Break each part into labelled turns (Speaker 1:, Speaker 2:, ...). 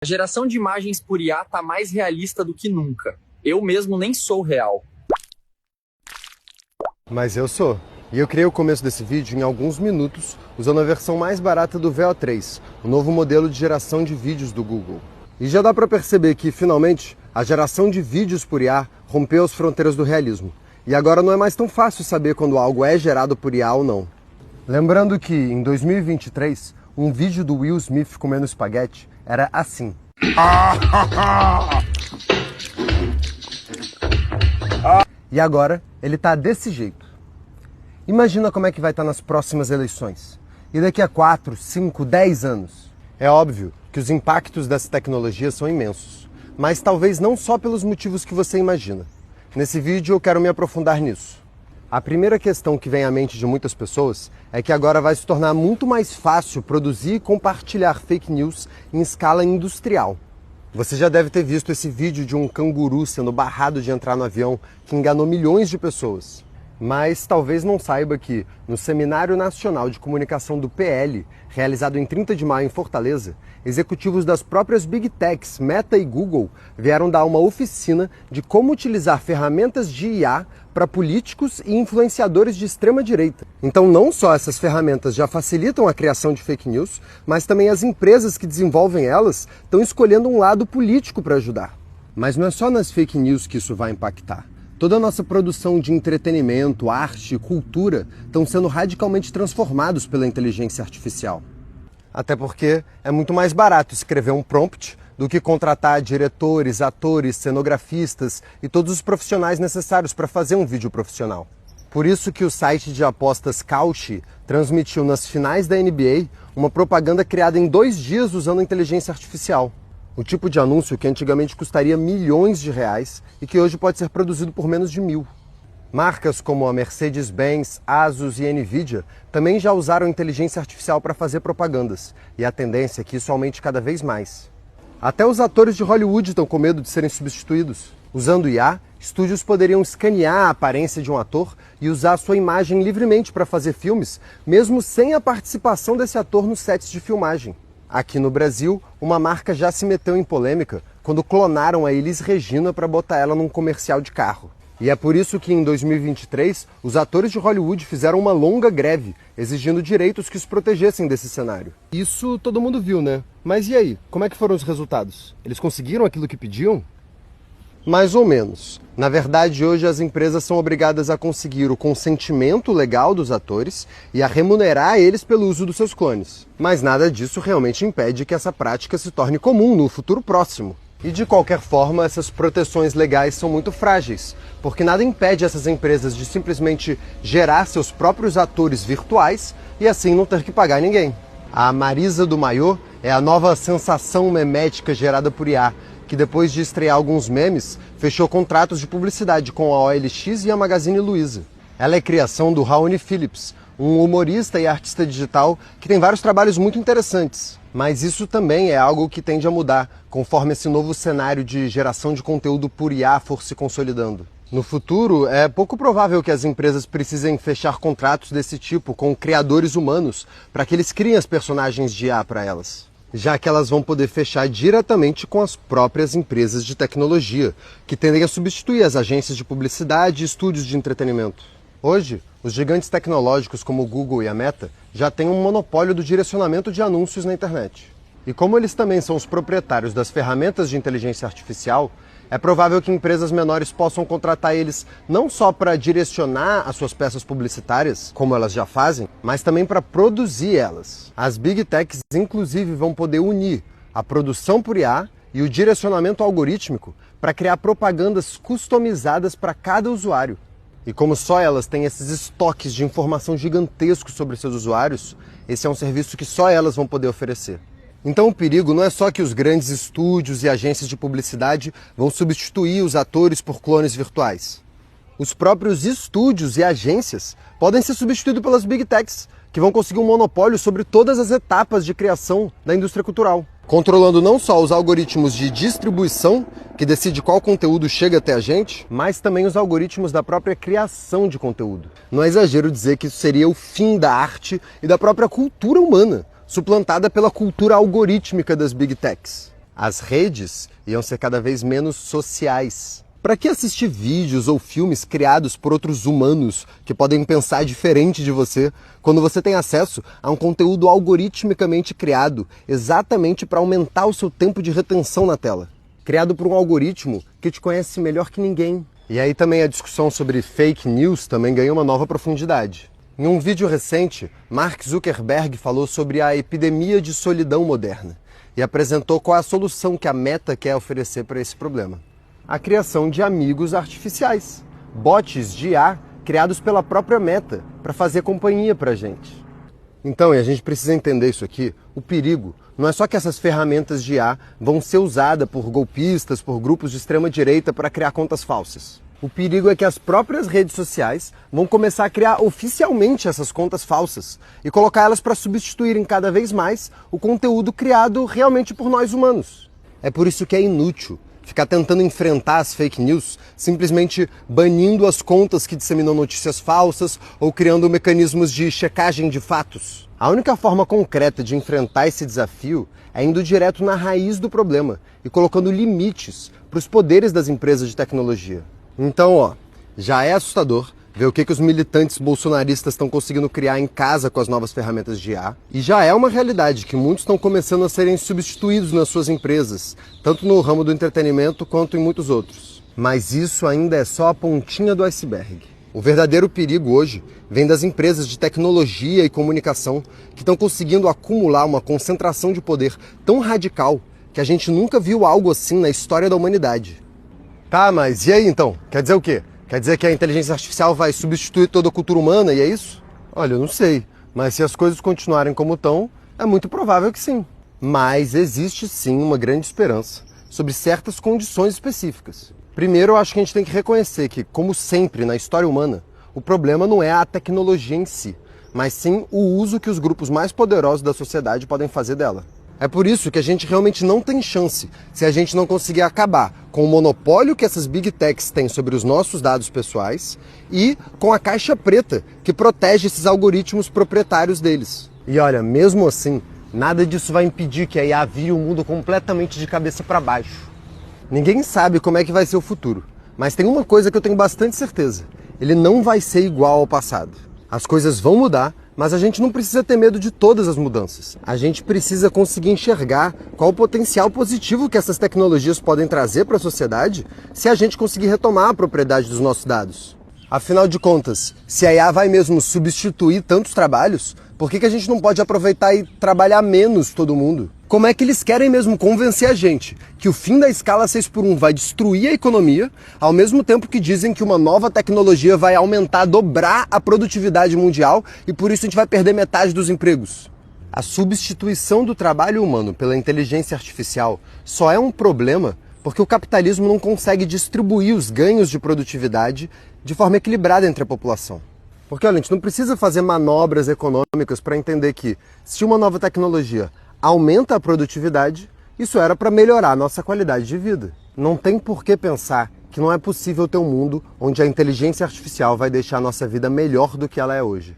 Speaker 1: A geração de imagens por IA tá mais realista do que nunca. Eu mesmo nem sou real.
Speaker 2: Mas eu sou. E eu criei o começo desse vídeo em alguns minutos, usando a versão mais barata do Veo3, o novo modelo de geração de vídeos do Google. E já dá para perceber que, finalmente, a geração de vídeos por IA rompeu as fronteiras do realismo. E agora não é mais tão fácil saber quando algo é gerado por IA ou não. Lembrando que, em 2023, um vídeo do Will Smith comendo espaguete era assim. E agora, ele tá desse jeito. Imagina como é que vai estar nas próximas eleições. E daqui a 4, 5, 10 anos. É óbvio que os impactos dessa tecnologia são imensos. Mas talvez não só pelos motivos que você imagina. Nesse vídeo eu quero me aprofundar nisso. A primeira questão que vem à mente de muitas pessoas é que agora vai se tornar muito mais fácil produzir e compartilhar fake news em escala industrial. Você já deve ter visto esse vídeo de um canguru sendo barrado de entrar no avião que enganou milhões de pessoas. Mas talvez não saiba que, no Seminário Nacional de Comunicação do PL, realizado em 30 de maio em Fortaleza, executivos das próprias Big Techs, Meta e Google, vieram dar uma oficina de como utilizar ferramentas de IA para políticos e influenciadores de extrema-direita. Então não só essas ferramentas já facilitam a criação de fake news, mas também as empresas que desenvolvem elas estão escolhendo um lado político para ajudar. Mas não é só nas fake news que isso vai impactar. Toda a nossa produção de entretenimento, arte e cultura estão sendo radicalmente transformados pela inteligência artificial. Até porque é muito mais barato escrever um prompt do que contratar diretores, atores, cenografistas e todos os profissionais necessários para fazer um vídeo profissional. Por isso que o site de apostas Kalshi transmitiu nas finais da NBA uma propaganda criada em 2 dias usando inteligência artificial. O tipo de anúncio que antigamente custaria milhões de reais e que hoje pode ser produzido por menos de 1.000. Marcas como a Mercedes-Benz, Asus e Nvidia também já usaram inteligência artificial para fazer propagandas, e a tendência é que isso aumente cada vez mais. Até os atores de Hollywood estão com medo de serem substituídos. Usando IA, estúdios poderiam escanear a aparência de um ator e usar sua imagem livremente para fazer filmes, mesmo sem a participação desse ator nos sets de filmagem. Aqui no Brasil, uma marca já se meteu em polêmica quando clonaram a Elis Regina para botar ela num comercial de carro. E é por isso que em 2023, os atores de Hollywood fizeram uma longa greve, exigindo direitos que os protegessem desse cenário. Isso todo mundo viu, né? Mas e aí? Como é que foram os resultados? Eles conseguiram aquilo que pediam? Mais ou menos. Na verdade, hoje as empresas são obrigadas a conseguir o consentimento legal dos atores e a remunerar eles pelo uso dos seus clones. Mas nada disso realmente impede que essa prática se torne comum no futuro próximo. E de qualquer forma, essas proteções legais são muito frágeis, porque nada impede essas empresas de simplesmente gerar seus próprios atores virtuais e assim não ter que pagar ninguém. A Marisa do Maiô é a nova sensação memética gerada por IA, que depois de estrear alguns memes, fechou contratos de publicidade com a OLX e a Magazine Luiza. Ela é criação do Raoni Phillips, um humorista e artista digital que tem vários trabalhos muito interessantes. Mas isso também é algo que tende a mudar, conforme esse novo cenário de geração de conteúdo por IA for se consolidando. No futuro, é pouco provável que as empresas precisem fechar contratos desse tipo com criadores humanos para que eles criem as personagens de IA para elas, já que elas vão poder fechar diretamente com as próprias empresas de tecnologia, que tendem a substituir as agências de publicidade e estúdios de entretenimento. Hoje, os gigantes tecnológicos como o Google e a Meta já têm um monopólio do direcionamento de anúncios na internet. E como eles também são os proprietários das ferramentas de inteligência artificial, é provável que empresas menores possam contratar eles não só para direcionar as suas peças publicitárias, como elas já fazem, mas também para produzir elas. As Big Techs, inclusive, vão poder unir a produção por IA e o direcionamento algorítmico para criar propagandas customizadas para cada usuário. E como só elas têm esses estoques de informação gigantescos sobre seus usuários, esse é um serviço que só elas vão poder oferecer. Então o perigo não é só que os grandes estúdios e agências de publicidade vão substituir os atores por clones virtuais. Os próprios estúdios e agências podem ser substituídos pelas Big Techs, que vão conseguir um monopólio sobre todas as etapas de criação da indústria cultural, controlando não só os algoritmos de distribuição, que decide qual conteúdo chega até a gente, mas também os algoritmos da própria criação de conteúdo. Não é exagero dizer que isso seria o fim da arte e da própria cultura humana, suplantada pela cultura algorítmica das Big Techs. As redes iam ser cada vez menos sociais. Para que assistir vídeos ou filmes criados por outros humanos que podem pensar diferente de você, quando você tem acesso a um conteúdo algoritmicamente criado exatamente para aumentar o seu tempo de retenção na tela? Criado por um algoritmo que te conhece melhor que ninguém. E aí também a discussão sobre fake news também ganhou uma nova profundidade. Em um vídeo recente, Mark Zuckerberg falou sobre a epidemia de solidão moderna e apresentou qual é a solução que a Meta quer oferecer para esse problema. A criação de amigos artificiais, bots de IA criados pela própria Meta para fazer companhia para a gente. Então, e a gente precisa entender isso aqui, o perigo não é só que essas ferramentas de IA vão ser usadas por golpistas, por grupos de extrema direita para criar contas falsas. O perigo é que as próprias redes sociais vão começar a criar oficialmente essas contas falsas e colocar elas para substituírem cada vez mais o conteúdo criado realmente por nós humanos. É por isso que é inútil ficar tentando enfrentar as fake news, simplesmente banindo as contas que disseminam notícias falsas ou criando mecanismos de checagem de fatos. A única forma concreta de enfrentar esse desafio é indo direto na raiz do problema e colocando limites para os poderes das empresas de tecnologia. Então, já é assustador ver o que os militantes bolsonaristas estão conseguindo criar em casa com as novas ferramentas de IA. E já é uma realidade que muitos estão começando a serem substituídos nas suas empresas, tanto no ramo do entretenimento quanto em muitos outros. Mas isso ainda é só a pontinha do iceberg. O verdadeiro perigo hoje vem das empresas de tecnologia e comunicação que estão conseguindo acumular uma concentração de poder tão radical que a gente nunca viu algo assim na história da humanidade. Tá, mas e aí então? Quer dizer o quê? Quer dizer que a inteligência artificial vai substituir toda a cultura humana e é isso? Olha, eu não sei, mas se as coisas continuarem como estão, é muito provável que sim. Mas existe sim uma grande esperança sobre certas condições específicas. Primeiro, eu acho que a gente tem que reconhecer que, como sempre na história humana, o problema não é a tecnologia em si, mas sim o uso que os grupos mais poderosos da sociedade podem fazer dela. É por isso que a gente realmente não tem chance se a gente não conseguir acabar com o monopólio que essas big techs têm sobre os nossos dados pessoais e com a caixa preta que protege esses algoritmos proprietários deles. E olha, mesmo assim, nada disso vai impedir que a IA vire o mundo completamente de cabeça para baixo. Ninguém sabe como é que vai ser o futuro, mas tem uma coisa que eu tenho bastante certeza: ele não vai ser igual ao passado. As coisas vão mudar, mas a gente não precisa ter medo de todas as mudanças. A gente precisa conseguir enxergar qual o potencial positivo que essas tecnologias podem trazer para a sociedade se a gente conseguir retomar a propriedade dos nossos dados. Afinal de contas, se a IA vai mesmo substituir tantos trabalhos, por que a gente não pode aproveitar e trabalhar menos todo mundo? Como é que eles querem mesmo convencer a gente que o fim da escala 6x1 vai destruir a economia, ao mesmo tempo que dizem que uma nova tecnologia vai aumentar, dobrar a produtividade mundial e por isso a gente vai perder metade dos empregos? A substituição do trabalho humano pela inteligência artificial só é um problema porque o capitalismo não consegue distribuir os ganhos de produtividade de forma equilibrada entre a população. Porque olha, a gente não precisa fazer manobras econômicas para entender que se uma nova tecnologia aumenta a produtividade, isso era para melhorar a nossa qualidade de vida. Não tem por que pensar que não é possível ter um mundo onde a inteligência artificial vai deixar a nossa vida melhor do que ela é hoje.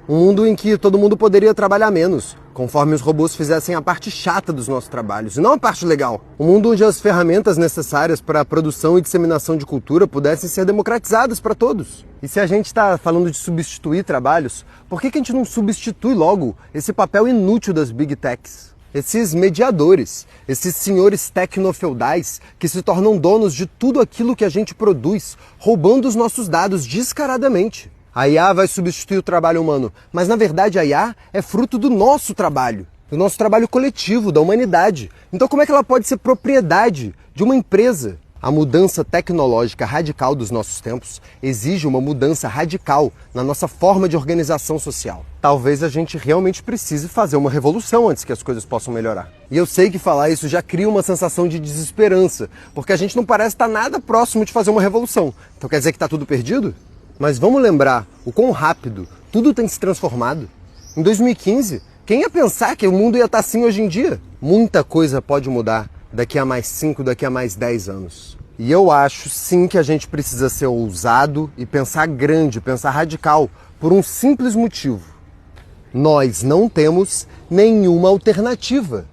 Speaker 2: Um mundo em que todo mundo poderia trabalhar menos, conforme os robôs fizessem a parte chata dos nossos trabalhos, e não a parte legal. Um mundo onde as ferramentas necessárias para a produção e disseminação de cultura pudessem ser democratizadas para todos. E se a gente está falando de substituir trabalhos, por que a gente não substitui logo esse papel inútil das big techs? Esses mediadores, esses senhores tecnofeudais que se tornam donos de tudo aquilo que a gente produz, roubando os nossos dados descaradamente. A IA vai substituir o trabalho humano, mas na verdade a IA é fruto do nosso trabalho coletivo, da humanidade. Então como é que ela pode ser propriedade de uma empresa? A mudança tecnológica radical dos nossos tempos exige uma mudança radical na nossa forma de organização social. Talvez a gente realmente precise fazer uma revolução antes que as coisas possam melhorar. E eu sei que falar isso já cria uma sensação de desesperança, porque a gente não parece estar nada próximo de fazer uma revolução. Então quer dizer que está tudo perdido? Mas vamos lembrar o quão rápido tudo tem se transformado. Em 2015, quem ia pensar que o mundo ia estar assim hoje em dia? Muita coisa pode mudar daqui a mais 5, daqui a mais 10 anos. E eu acho sim que a gente precisa ser ousado e pensar grande, pensar radical, por um simples motivo. Nós não temos nenhuma alternativa.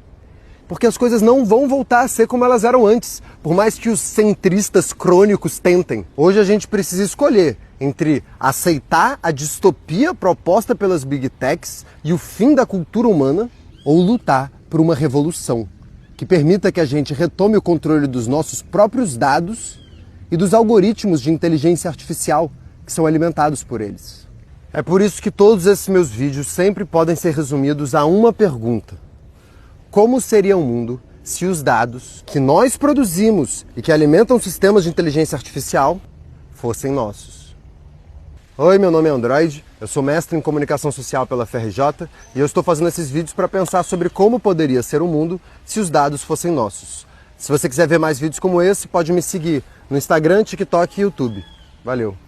Speaker 2: porque as coisas não vão voltar a ser como elas eram antes, por mais que os centristas crônicos tentem. Hoje a gente precisa escolher entre aceitar a distopia proposta pelas Big Techs e o fim da cultura humana, ou lutar por uma revolução que permita que a gente retome o controle dos nossos próprios dados e dos algoritmos de inteligência artificial que são alimentados por eles. É por isso que todos esses meus vídeos sempre podem ser resumidos a uma pergunta: como seria o mundo se os dados que nós produzimos e que alimentam sistemas de inteligência artificial fossem nossos? Oi, meu nome é Android, eu sou mestre em comunicação social pela FRJ e eu estou fazendo esses vídeos para pensar sobre como poderia ser o mundo se os dados fossem nossos. Se você quiser ver mais vídeos como esse, pode me seguir no Instagram, TikTok e YouTube. Valeu!